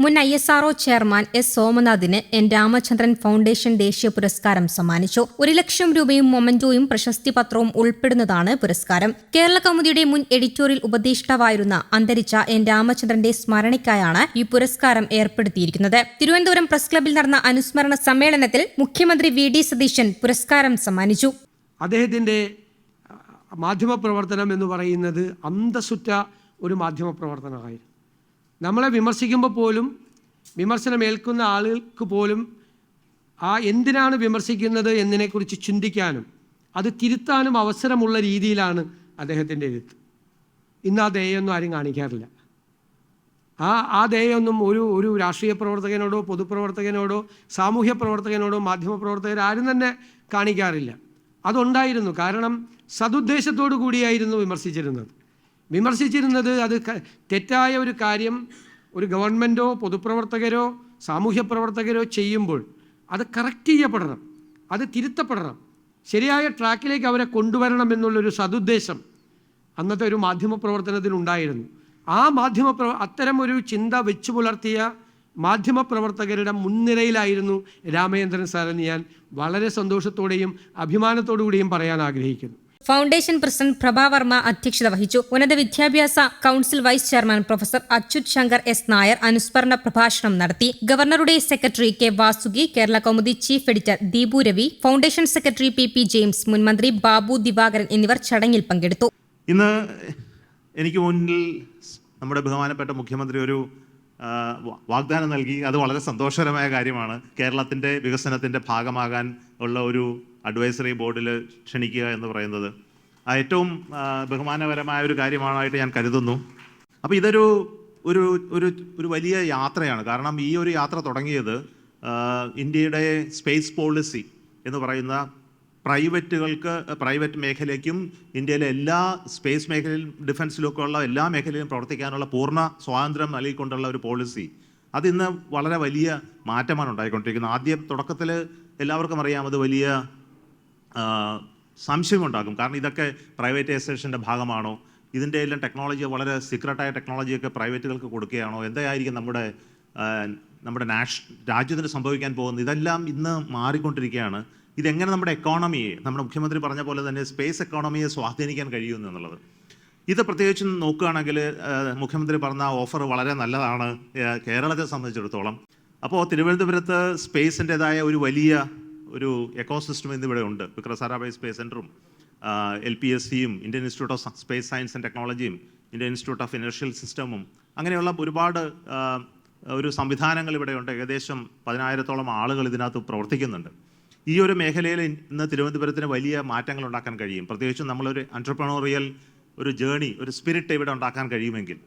മുൻ ISRO chairman S. സോമനാഥിന് N. Ramachandran foundation ദേശീയ പുരസ്കാരം സമ്മാനിച്ചു. 1 ലക്ഷം രൂപയും മൊമന്റോയും പ്രശസ്തി പത്രവും ഉൾപ്പെടുന്നതാണ് പുരസ്കാരം. കേരള കൗമുദിയുടെ മുൻ എഡിറ്റോറിയൽ ഉപദേഷ്ടാവായിരുന്ന അന്തരിച്ച N. രാമചന്ദ്രന്റെ സ്മരണയ്ക്കായാണ് ഈ പുരസ്കാരം ഏർപ്പെടുത്തിയിരിക്കുന്നത്. തിരുവനന്തപുരം പ്രസ് ക്ലബ്ബിൽ നടന്ന അനുസ്മരണ സമ്മേളനത്തിൽ മുഖ്യമന്ത്രി V.D. സതീശൻ പുരസ്കാരം സമ്മാനിച്ചു. അദ്ദേഹത്തിന്റെ മാധ്യമപ്രവർത്തനം എന്ന് പറയുന്നത് അന്തസ്സുറ്റ ഒരു മാധ്യമപ്രവർത്തനമായിരുന്നു. നമ്മളെ വിമർശിക്കുമ്പോൾ പോലും വിമർശനം ഏൽക്കുന്ന ആളുകൾക്ക് പോലും എന്തിനാണ് വിമർശിക്കുന്നത് എന്നതിനെക്കുറിച്ച് ചിന്തിക്കാനും അത് തിരുത്താനും അവസരമുള്ള രീതിയിലാണ് അദ്ദേഹത്തിൻ്റെ എഴുത്ത്. ഇന്ന് ആ ദയൊന്നും ആരും കാണിക്കാറില്ല. ആ ദയൊന്നും ഒരു രാഷ്ട്രീയ പ്രവർത്തകനോടോ പൊതുപ്രവർത്തകനോടോ സാമൂഹ്യ പ്രവർത്തകനോടോ മാധ്യമപ്രവർത്തകർ ആരും തന്നെ കാണിക്കാറില്ല. അതുണ്ടായിരുന്നു. കാരണം സതുദ്ദേശത്തോടു കൂടിയായിരുന്നു വിമർശിച്ചിരുന്നത്. അത് തെറ്റായ ഒരു കാര്യം ഒരു ഗവൺമെൻറ്റോ പൊതുപ്രവർത്തകരോ സാമൂഹ്യ പ്രവർത്തകരോ ചെയ്യുമ്പോൾ അത് കറക്റ്റ് ചെയ്യപ്പെടണം, അത് തിരുത്തപ്പെടണം, ശരിയായ ട്രാക്കിലേക്ക് അവരെ കൊണ്ടുവരണം എന്നുള്ളൊരു സതുദ്ദേശം അന്നത്തെ ഒരു മാധ്യമപ്രവർത്തനത്തിനുണ്ടായിരുന്നു. അത്തരം ഒരു ചിന്ത വെച്ചു പുലർത്തിയ മാധ്യമപ്രവർത്തകരുടെ മുൻനിരയിലായിരുന്നു രാമചന്ദ്രൻ സാറെന്ന് ഞാൻ വളരെ സന്തോഷത്തോടെയും അഭിമാനത്തോടു കൂടിയും പറയാൻ ആഗ്രഹിക്കുന്നു. ഫൗണ്ടേഷൻ പ്രസിഡന്റ് പ്രഭാവർമ്മ അധ്യക്ഷത വഹിച്ചു. ഉന്നത വിദ്യാഭ്യാസ council vice chairman professor Achyut Shankar S. Nair അനുസ്മരണ പ്രഭാഷണം നടത്തി. ഗവർണറുടെ secretary K. Vasuki, Kerala Kaumudi chief editor Deepu Ravi, foundation secretary P. James, മുൻമന്ത്രി ബാബു ദിവാകരൻ എന്നിവർ ചടങ്ങിൽ പങ്കെടുത്തു. ഇന്ന് എനിക്ക് മുന്നിൽ നമ്മുടെ ബഹുമാനപ്പെട്ട മുഖ്യമന്ത്രി ഒരു വാഗ്ദാനം നൽകി. അത് വളരെ സന്തോഷകരമായ കാര്യമാണ്. കേരളത്തിൻ്റെ വികസനത്തിൻ്റെ ഭാഗമാകാൻ ഉള്ള ഒരു അഡ്വൈസറി ബോർഡിൽ ക്ഷണിക്കുക എന്ന് പറയുന്നത് ഏറ്റവും ബഹുമാനപരമായ ഒരു കാര്യമായിട്ട് ഞാൻ കരുതുന്നു. അപ്പോൾ ഇതൊരു ഒരു ഒരു ഒരു വലിയ യാത്രയാണ്. കാരണം ഈ ഒരു യാത്ര തുടങ്ങിയത് ഇന്ത്യയുടെ സ്പേസ് പോളിസി എന്ന് പറയുന്ന പ്രൈവറ്റ് മേഖലയ്ക്കും ഇന്ത്യയിലെ എല്ലാ സ്പേസ് മേഖലയിലും ഡിഫൻസിലൊക്കെ ഉള്ള എല്ലാ മേഖലയിലും പ്രവർത്തിക്കാനുള്ള പൂർണ്ണ സ്വാതന്ത്ര്യം നൽകിക്കൊണ്ടുള്ള ഒരു പോളിസി അതിന്ന് വളരെ വലിയ മാറ്റമാണ് ഉണ്ടായിക്കൊണ്ടിരിക്കുന്നത്. തുടക്കത്തിൽ എല്ലാവർക്കും അറിയാം അത് വലിയ സംശയമുണ്ടാകും. കാരണം ഇതൊക്കെ പ്രൈവറ്റൈസേഷൻ്റെ ഭാഗമാണോ, ഇതിൻ്റെ എല്ലാം ടെക്നോളജി വളരെ സീക്രട്ടായ ടെക്നോളജിയൊക്കെ പ്രൈവറ്റുകൾക്ക് കൊടുക്കുകയാണോ, എന്തായിരിക്കും നമ്മുടെ രാജ്യത്തിന് സംഭവിക്കാൻ പോകുന്നത്? ഇതെല്ലാം ഇന്ന് മാറിക്കൊണ്ടിരിക്കുകയാണ്. ഇതെങ്ങനെ നമ്മുടെ എക്കോണമിയെ, നമ്മുടെ മുഖ്യമന്ത്രി പറഞ്ഞ പോലെ തന്നെ സ്പേസ് എക്കോണമിയെ സ്വാധീനിക്കാൻ കഴിയുന്നു എന്നുള്ളത്. ഇത് പ്രത്യേകിച്ചും നോക്കുകയാണെങ്കിൽ മുഖ്യമന്ത്രി പറഞ്ഞ ഓഫർ വളരെ നല്ലതാണ് കേരളത്തെ സംബന്ധിച്ചിടത്തോളം. അപ്പോൾ തിരുവനന്തപുരത്ത് സ്പേസിൻ്റെതായ ഒരു വലിയ ഒരു എക്കോസിസ്റ്റം ഇന്നിവിടെ ഉണ്ട്. വിക്രം സാരാഭായ് സ്പേസ് സെൻറ്ററും LPSCയും Indian Institute of Space Science and ടെക്നോളജിയും ഇന്ത്യൻ ഇൻസ്റ്റിറ്റ്യൂട്ട് ഓഫ് ഇനർഷ്യൽ സിസ്റ്റമും അങ്ങനെയുള്ള ഒരുപാട് ഒരു സംവിധാനങ്ങൾ ഇവിടെയുണ്ട്. ഏകദേശം 10,000-ഓളം ആളുകൾ ഇതിനകത്ത് പ്രവർത്തിക്കുന്നുണ്ട്. ഈ ഒരു മേഖലയിൽ ഇന്ന് തിരുവനന്തപുരത്തിന് വലിയ മാറ്റങ്ങൾ ഉണ്ടാക്കാൻ കഴിയും. പ്രത്യേകിച്ചും നമ്മളൊരു എൻ്റർപ്രണോറിയൽ ഒരു ജേണി, ഒരു സ്പിരിറ്റ് ഇവിടെ ഉണ്ടാക്കാൻ കഴിയുമെങ്കിൽ